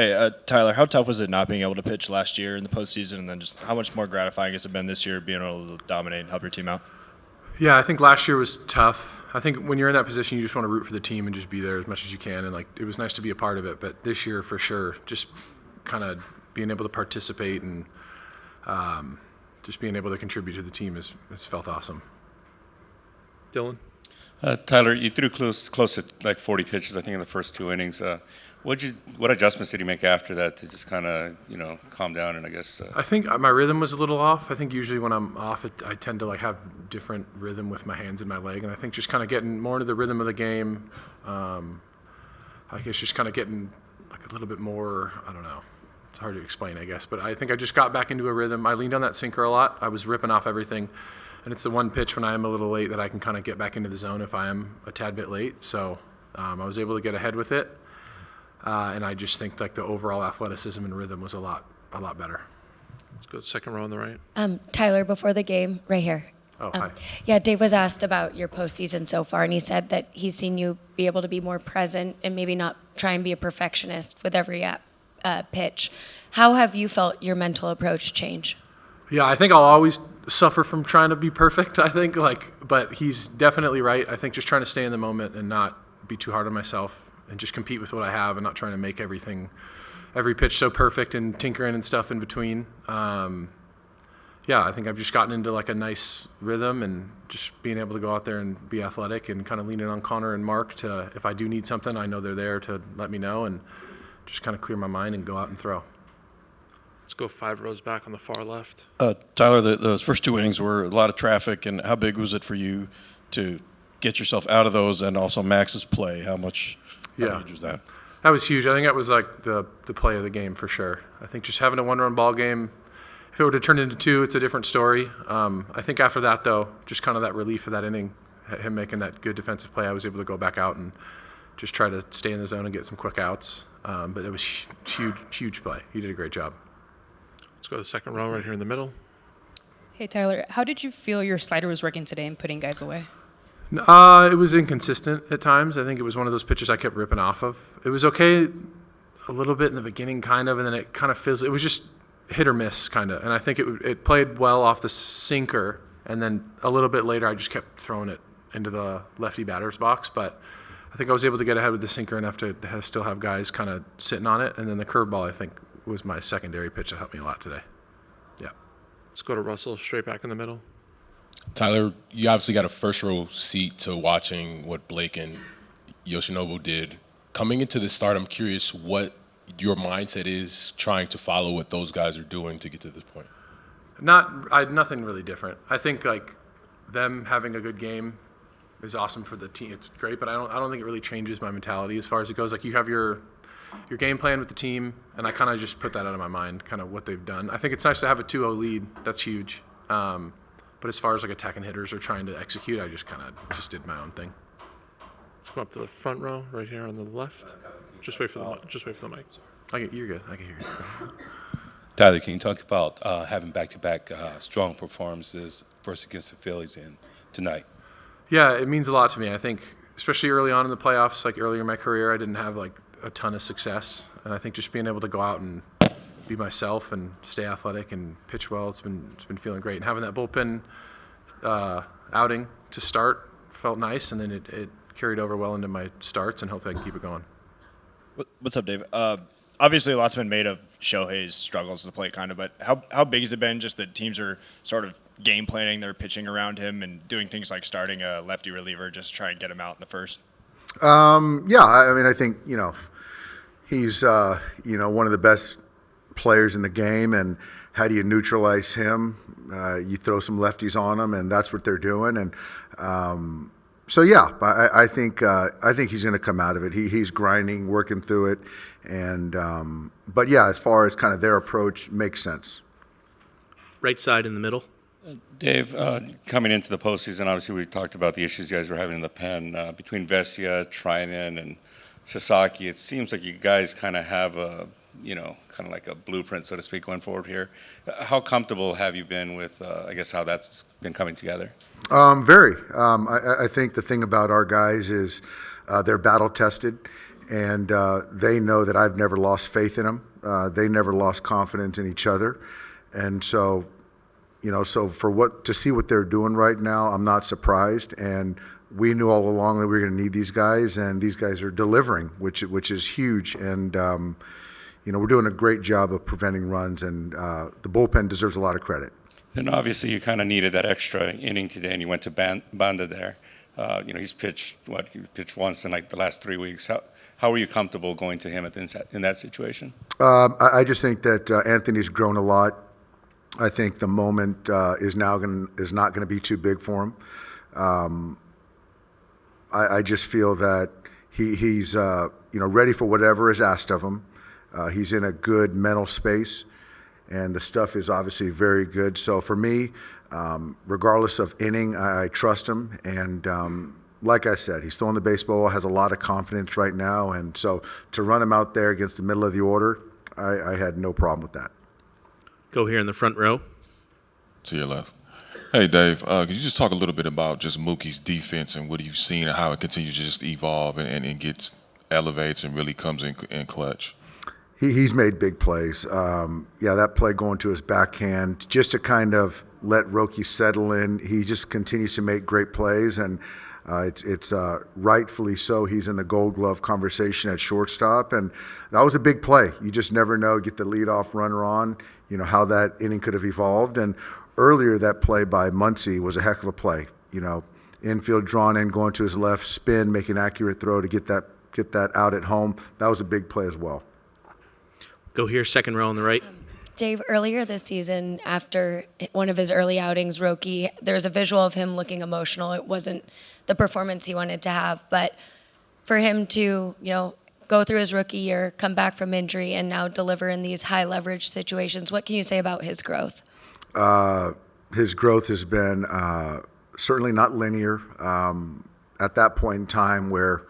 Hey, Tyler, how tough was it not being able to pitch last year in the postseason, and then just how much more gratifying has it been this year being able to dominate and help your team out? Yeah, I think last year was tough. I think when you're in that position, you just want to root for the team and just be there as much as you can. And it was nice to be a part of it. But this year, for sure, just kind of being able to participate and just being able to contribute to the team has felt awesome. Dylan? Tyler, you threw close to like 40 pitches, I think, in the first 2 innings. What adjustments did you make after that to just kind of, calm down and I guess? I think my rhythm was a little off. I think usually when I'm off, I tend to have different rhythm with my hands and my leg, and I think just kind of getting more into the rhythm of the game. I guess just kind of getting a little bit more. I don't know. It's hard to explain, I guess, but I think I just got back into a rhythm. I leaned on that sinker a lot. I was ripping off everything, and it's the one pitch when I am a little late that I can kind of get back into the zone if I am a tad bit late. So I was able to get ahead with it. And I just think the overall athleticism and rhythm was a lot better. Let's go second row on the right. Tyler, before the game, right here. Oh, hi. Yeah, Dave was asked about your postseason so far, and he said that he's seen you be able to be more present and maybe not try and be a perfectionist with every pitch. How have you felt your mental approach change? Yeah, I think I'll always suffer from trying to be perfect, I think, but he's definitely right. I think just trying to stay in the moment and not be too hard on myself and just compete with what I have and not trying to make every pitch so perfect and tinkering and stuff in between. I think I've just gotten into a nice rhythm and just being able to go out there and be athletic and kind of leaning on Connor and Mark to, if I do need something, I know they're there to let me know and just kind of clear my mind and go out and throw. Let's go 5 rows back on the far left. Tyler, those first 2 innings were a lot of traffic, and how big was it for you to get yourself out of those and also Max's play? How huge was that? That was huge. I think that was the play of the game for sure. I think just having a 1-run ball game, if it would have turned into 2, it's a different story. I think after that, though, just kind of that relief of that inning, him making that good defensive play, I was able to go back out and just try to stay in the zone and get some quick outs. But it was huge play. He did a great job. Let's go to the second row right here in the middle. Hey, Tyler, how did you feel your slider was working today and putting guys away? It was inconsistent at times. I think it was one of those pitches I kept ripping off of. It was okay a little bit in the beginning, kind of, and then it kind of fizzled. It was just hit or miss, kind of. And I think it played well off the sinker, and then a little bit later I just kept throwing it into the lefty batter's box. But I think I was able to get ahead with the sinker enough to still have guys kind of sitting on it. And then the curveball, I think, was my secondary pitch that helped me a lot today. Yeah. Let's go to Russell, straight back in the middle. Tyler, you obviously got a first-row seat to watching what Blake and Yoshinobu did. Coming into this start, I'm curious what your mindset is trying to follow what those guys are doing to get to this point. Nothing really different. I think them having a good game is awesome for the team. It's great, but I don't think it really changes my mentality as far as it goes. You have your game plan with the team, and I kind of just put that out of my mind, kind of what they've done. I think it's nice to have a 2-0 lead. That's huge. But as far as attacking hitters or trying to execute, I just kind of did my own thing. Let's come up to the front row right here on the left. Just wait for the mic. You're good. I can hear you. Tyler, can you talk about having back-to-back strong performances versus against the Phillies tonight? Yeah, it means a lot to me. I think, especially early on in the playoffs, earlier in my career, I didn't have a ton of success, and I think just being able to go out and be myself and stay athletic and pitch well, it's been feeling great. And having that bullpen outing to start felt nice, and then it carried over well into my starts, and hopefully I can keep it going. What's up, Dave? Obviously, a lot's been made of Shohei's struggles at the plate, kind of, but how big has it been just that teams are sort of game planning their pitching around him and doing things like starting a lefty reliever just to try and get him out in the first? I think, he's, one of the best players in the game, and how do you neutralize him? You throw some lefties on him, and that's what they're doing. And I think he's going to come out of it. He's grinding, working through it, and as far as kind of their approach, makes sense. Right side in the middle. Dave, coming into the postseason, obviously we talked about the issues you guys were having in the pen between Vesia, Trinan, and Sasaki. It seems like you guys kind of have a blueprint, so to speak, going forward here. How comfortable have you been with, how that's been coming together? Very. I think the thing about our guys is they're battle tested, and they know that I've never lost faith in them. They never lost confidence in each other, and so, so to see what they're doing right now, I'm not surprised. And we knew all along that we were going to need these guys, and these guys are delivering, which is huge. And we're doing a great job of preventing runs, and the bullpen deserves a lot of credit. And obviously, you kind of needed that extra inning today, and you went to Banda there. He's pitched he pitched once in like the last 3 weeks. How were you comfortable going to him in that situation? I just think that Anthony's grown a lot. I think the moment is not going to be too big for him. I just feel that he's ready for whatever is asked of him. He's in a good mental space, and the stuff is obviously very good. So for me, regardless of inning, I trust him. And like I said, he's throwing the baseball, has a lot of confidence right now. And so to run him out there against the middle of the order, I had no problem with that. Go here in the front row. To your left. Hey, Dave, could you just talk a little bit about just Mookie's defense and what you've seen and how it continues to just evolve and elevates and really comes in clutch? He's made big plays. That play going to his backhand, just to kind of let Roki settle in. He just continues to make great plays, and it's rightfully so. He's in the Gold Glove conversation at shortstop, and that was a big play. You just never know. Get the leadoff runner on, how that inning could have evolved. And earlier, that play by Muncy was a heck of a play. Infield drawn in, going to his left, spin, make an accurate throw to get that out at home. That was a big play as well. Go here, second row on the right. Dave, earlier this season, after one of his early outings, Roki, there was a visual of him looking emotional. It wasn't the performance he wanted to have, but for him to, go through his rookie year, come back from injury, and now deliver in these high leverage situations, what can you say about his growth? His growth has been certainly not linear. At that point in time where,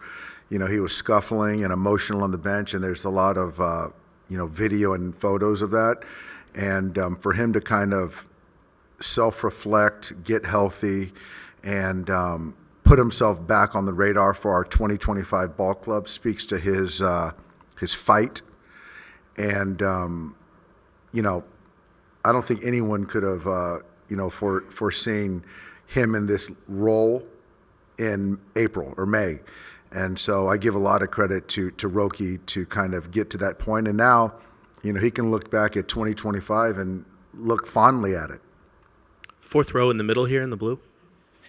he was scuffling and emotional on the bench, and there's a lot of video and photos of that. And for him to kind of self-reflect, get healthy, and put himself back on the radar for our 2025 ball club speaks to his fight. And, I don't think anyone could have, foreseen him in this role in April or May. And so I give a lot of credit to Roki to kind of get to that point. And now, he can look back at 2025 and look fondly at it. Fourth row in the middle here in the blue.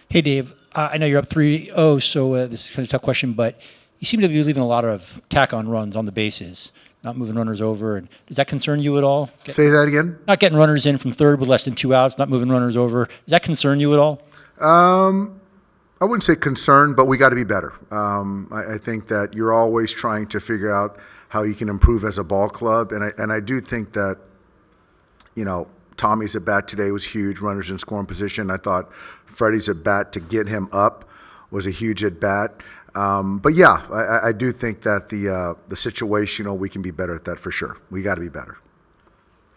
Hey, Dave. I know you're up 3-0, so this is kind of a tough question, but you seem to be leaving a lot of tack-on runs on the bases, not moving runners over. And does that concern you at all? Say that again? Not getting runners in from third with less than 2 outs, not moving runners over. Does that concern you at all? I wouldn't say concerned, but we got to be better. I think that you're always trying to figure out how you can improve as a ball club, and I do think that, Tommy's at bat today was huge, runners in scoring position. I thought Freddie's at bat to get him up was a huge at bat. But yeah, I do think that the situational, we can be better at that for sure. We got to be better.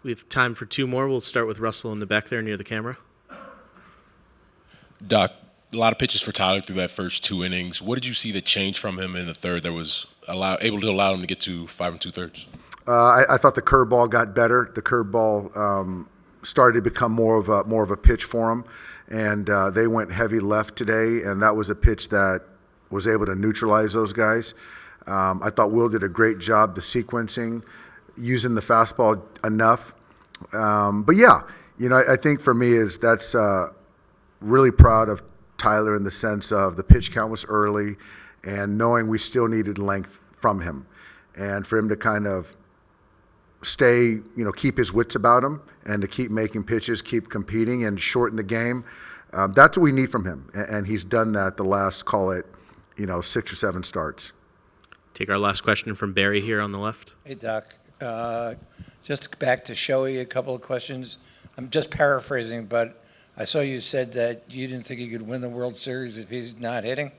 We have time for two more. We'll start with Russell in the back there near the camera. Doc, a lot of pitches for Tyler through that first 2 innings. What did you see that changed from him in the third that was able to allow him to get to 5 2/3? I thought the curveball got better. The curveball started to become more of a pitch for him, and they went heavy left today, and that was a pitch that was able to neutralize those guys. I thought Will did a great job the sequencing, using the fastball enough. But yeah, I think for me that's really proud of Tyler in the sense of the pitch count was early and knowing we still needed length from him. And for him to kind of stay, keep his wits about him and to keep making pitches, keep competing and shorten the game, that's what we need from him. And he's done that the last, call it, 6 or 7 starts. Take our last question from Barry here on the left. Hey, Doc. Just back to Shohei, a couple of questions. I'm just paraphrasing, but I saw you said that you didn't think he could win the World Series if he's not hitting.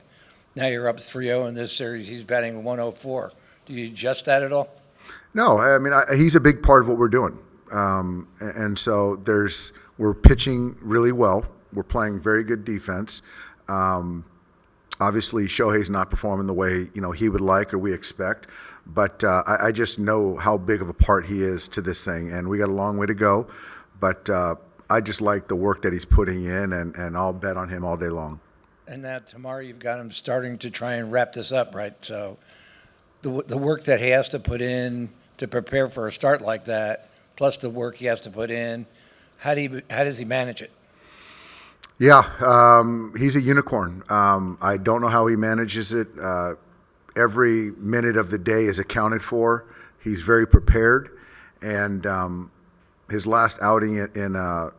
Now you're up 3-0 in this series. He's batting 104. Do you adjust that at all? No, I mean, he's a big part of what we're doing. And so we're pitching really well. We're playing very good defense. Obviously, Shohei's not performing the way he would like or we expect, but I just know how big of a part he is to this thing, and we got a long way to go. But I just like the work that he's putting in, and I'll bet on him all day long. And now tomorrow you've got him starting to try and wrap this up, right? So the work that he has to put in to prepare for a start like that, plus the work he has to put in, how does he manage it? Yeah, he's a unicorn. I don't know how he manages it. Every minute of the day is accounted for. He's very prepared, and his last outing in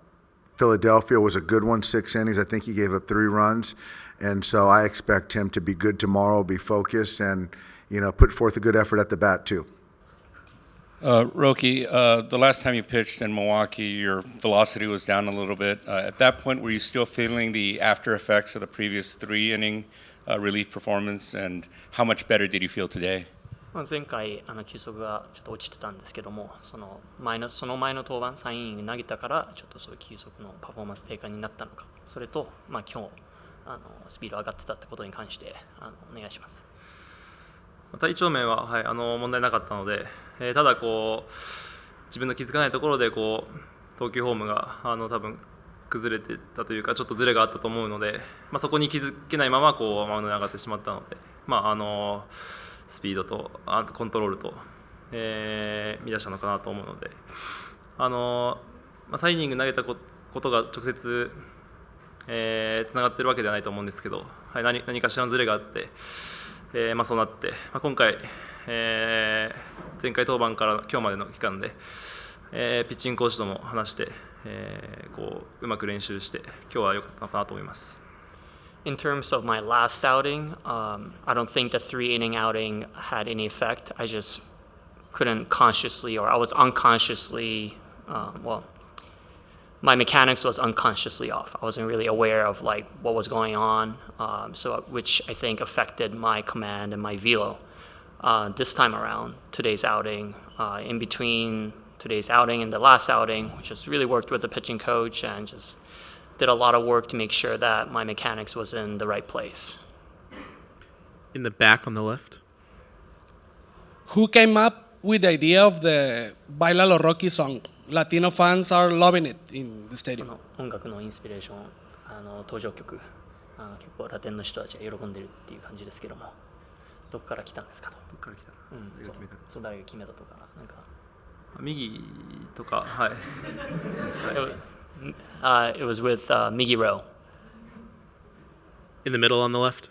Philadelphia was a good one, 6 innings. I think he gave up 3 runs, and so I expect him to be good tomorrow, be focused, and put forth a good effort at the bat too. Roki, the last time you pitched in Milwaukee, your velocity was down a little bit. At that point, were you still feeling the after effects of the previous 3-inning relief performance, and how much better did you feel today? 前回球速がちょっと落ちてたんですけども、その前の登板3イニング投げたからちょっとそういう球速のパフォーマンス低下になったのか、それと今日スピード上がってたってことに関してお願いします。体調面は、問題なかったので、ただ自分の気づかないところで投球フォームが多分崩れてたというかちょっとズレがあったと思うので、そこに気づけないままマウンドに上がってしまったので、スピードとコントロールと、乱したのかなと思うので、3イニング投げたことが直接つながっているわけではないと思うんですけど、何かしらのズレがあって。そうなって、今回、前回登板から今日までの期間で、ピッチングコーチとも話して、うまく練習して今日は良かったのかなと思います。In terms of my last outing, I don't think the 3-inning outing had any effect. I just couldn't consciously, or I was unconsciously, my mechanics was unconsciously off. I wasn't really aware of what was going on, which I think affected my command and my velo. This time around, today's outing, in between today's outing and the last outing, we just really worked with the pitching coach and just did a lot of work to make sure that my mechanics was in the right place. In the back on the left. Who came up with the idea of the Bailalo Roki song? Latino fans are loving it in the stadium. その音楽のインスピレーション、登場曲、結構ラテンの人たちが喜んでるっていう感じですけども、どこから来たんですかと。どこから来た？そう誰が決めたとかなんか。右とかはい。It was with Miggy Rowe. In the middle on the left.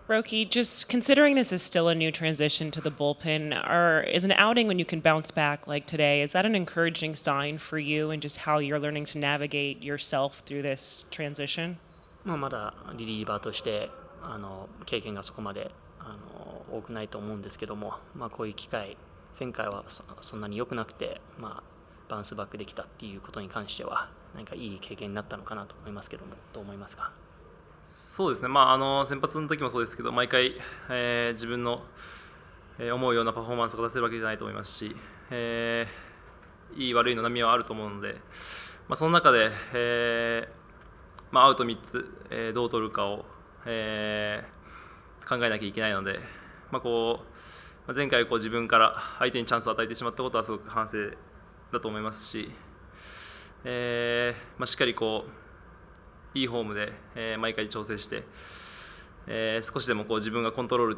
Roki, just considering this is still a new transition to the bullpen, is an outing when you can bounce back like today, is that an encouraging sign for you and just how you're learning to navigate yourself through this transition? まだリリーバーとして経験がそこまで多くないと思うんですけども、こういう機会、前回はそんなに良くなくて、バウンスバックできたっていうことに関しては何かいい経験になったのかなと思いますけども、どう思いますか？そうですね、先発の時もそうですけど、毎回、自分の、思うようなパフォーマンスが出せるわけじゃないと思いますし、いい悪いの波はあると思うので、その中で、アウト3つ、どう取るかを、考えなきゃいけないので、前回自分から相手にチャンスを与えてしまったことはすごく反省だと思いますし、しっかりいいフォームで、毎回調整して、少しでも自分がコントロー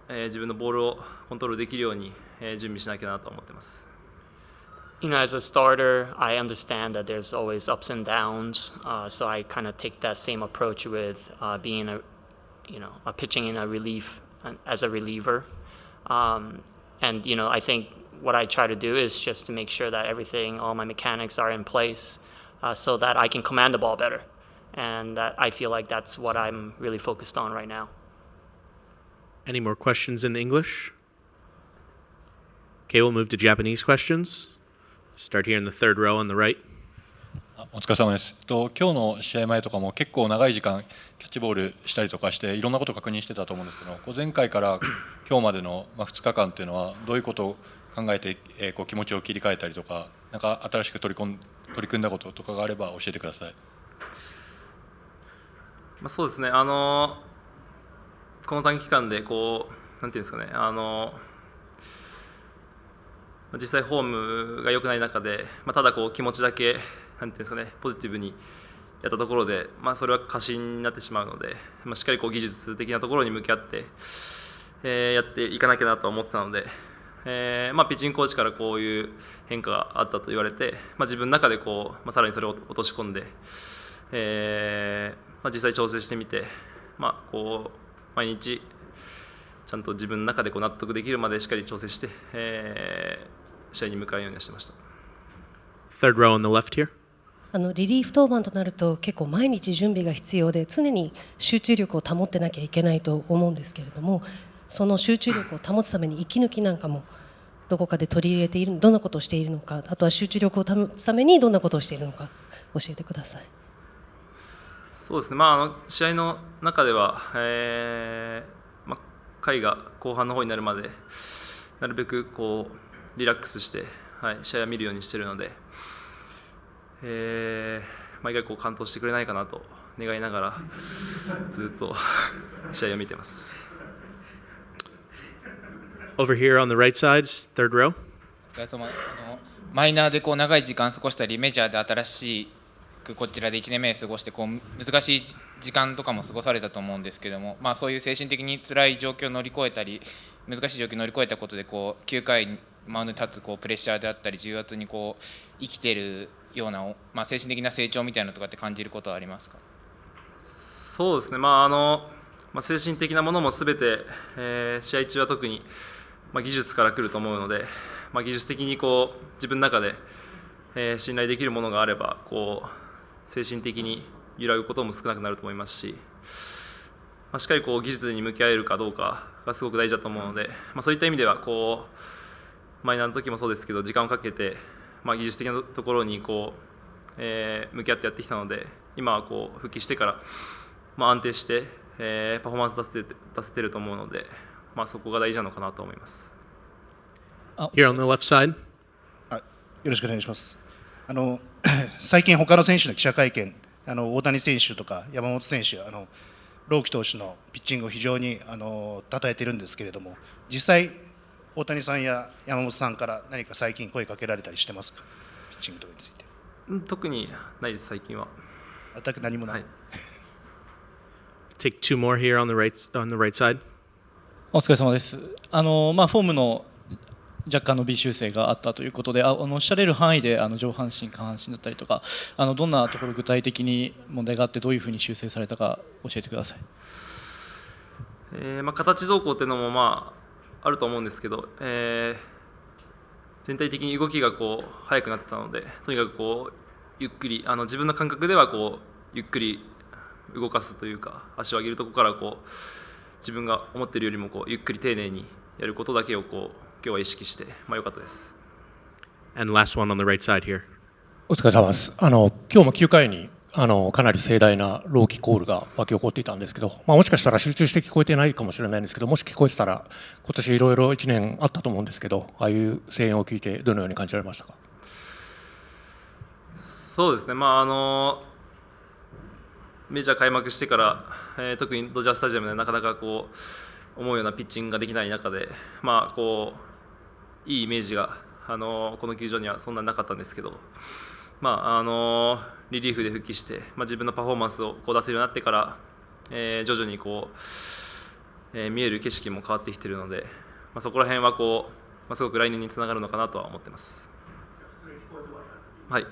ル、自分のボールをコントロールできるように、準備しなきゃなと思ってます。As a starter, I understand that there's always ups and downs, so I kind of take that same approach with being pitching in a relief as a reliever, and I think what I try to do is just to make sure that all my mechanics are in place, so that I can command the ball better. And I feel like that's what I'm really focused on right now. Any more questions in English? Okay, we'll move to Japanese questions. Start here in the third row on the right. お疲れ様です。今日の試合前とかも結構長い時間キャッチボールしたりとかしていろんなことを確認してたと思うんですけど、前回から今日までの2日間っていうのはどういうことを考えて気持ちを切り替えたりとか、なんか新しく取り組んだこととかがあれば教えてください。そうですね、この短期間でこうなんていうんですかね、実際フォームが良くない中で、ただこう気持ちだけなんていうんですかね、ポジティブにやったところで、それは過信になってしまうので、しっかりこう技術的なところに向き合って、やっていかなきゃなと思ってたので、ピッチングコーチからこういう変化があったと言われて、自分の中でこう、さらにそれを落とし込んで、実際調整してみて、こう毎日ちゃんと自分の中でこう納得できるまでしっかり調整して、試合に向かうようにはしてました。Third row on the left here. リリーフ登板となると結構毎日準備が必要で常に集中力を保ってなきゃいけないと思うんですけれども、その集中力を保つために息抜きなんかもどこかで取り入れている、どんなことをしているのか、あとは集中力を保つためにどんなことをしているのか教えてください。そうですね、試合の中では、回が後半の方になるまでなるべくこうリラックスして、試合を見るようにしているので、毎回こう完投してくれないかなと願いながらずっと試合を見てます。Over here on the right side, third row. マイナーでこう長い時間過ごしたり、メジャーで新しくこちらで1年目過ごしてこう難しい時間とかも過ごされたと思うんですけども、そういう精神的に辛い状況を乗り越えたり難しい状況を乗り越えたことでこう9回マウンドに立つこうプレッシャーであったり重圧にこう生きているような、精神的な成長みたいなのとかって感じることはありますか？そうですね、精神的なものもすべて、試合中は特に、技術から来ると思うので、技術的にこう自分の中で、信頼できるものがあればこう精神的に揺らぐことも少なくなると思いますし、しっかりこう技術に向き合えるかどうかがすごく大事だと思うので、そういった意味ではこうマイナーの時もそうですけど時間をかけて、技術的なところにこう、向き合ってやってきたので、今はこう復帰してから、安定して、パフォーマンス出せてると思うので、そこが大事なのかなと思います。Here on the left side. よろしくお願いします。最近他の選手の記者会見、大谷選手とか山本選手、朗希投手のピッチングを非常に称えているんですけれども、実際大谷さんや山本さんから何か最近声かけられたりしてますか？ピッチングとかについて。特にないです、最近は。全く何もない。Take two more here on the right side. お疲れ様です。フォームの若干の微修正があったということで、おっしゃれる範囲で上半身、下半身だったりとか、どんなところ具体的に問題があってどういうふうに修正されたか教えてください。形動向っていうのもあると思うんですけど、全体的に動きがこう速くなったので、とにかくこうゆっくり自分の感覚ではこうゆっくり動かすというか、足を上げるところからこう自分が思っているよりもこうゆっくり丁寧にやることだけをこう今日は意識して良かったです。And last one on the right side here. お疲れ様です。今日も9回にかなり盛大な朗希コールが沸き起こっていたんですけど、もしかしたら集中して聞こえてないかもしれないんですけど、もし聞こえてたら今年いろいろ1年あったと思うんですけど、ああいう声援を聞いてどのように感じられましたか？そうですね、メジャー開幕してから、特にドジャースタジアムでなかなかこう思うようなピッチングができない中で、こういいイメージがこの球場にはそんなになかったんですけど、リリーフで復帰して、自分のパフォーマンスをこう出せるようになってから、徐々にこう、見える景色も変わってきているので、そこら辺はこう、すごく来年につながるのかなとは思っています。はい。